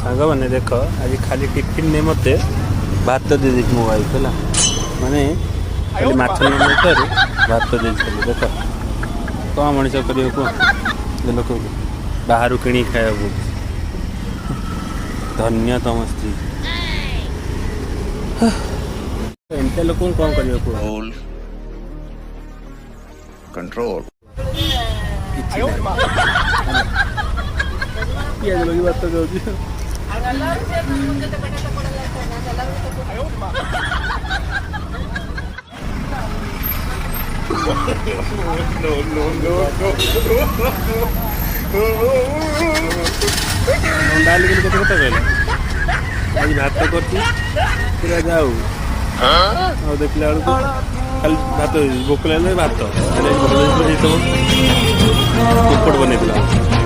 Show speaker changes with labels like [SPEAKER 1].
[SPEAKER 1] सांग मैंने देख आज खाली टिफिन में मत भात दे दी मो वाइफ है माने खाली माछ कर भात दे देख कौन मनीष कर लोक बाहर किणी खाया धन्य तम स्त्री एमती लोक कौन कर
[SPEAKER 2] कंट्रोल
[SPEAKER 1] पियाज लगी बात तो जाऊँ डाली कत कथा कहला आज भात करती पूरा जाऊ और देखला बेलू खाली भात भोक लगे भात कुपड़ बन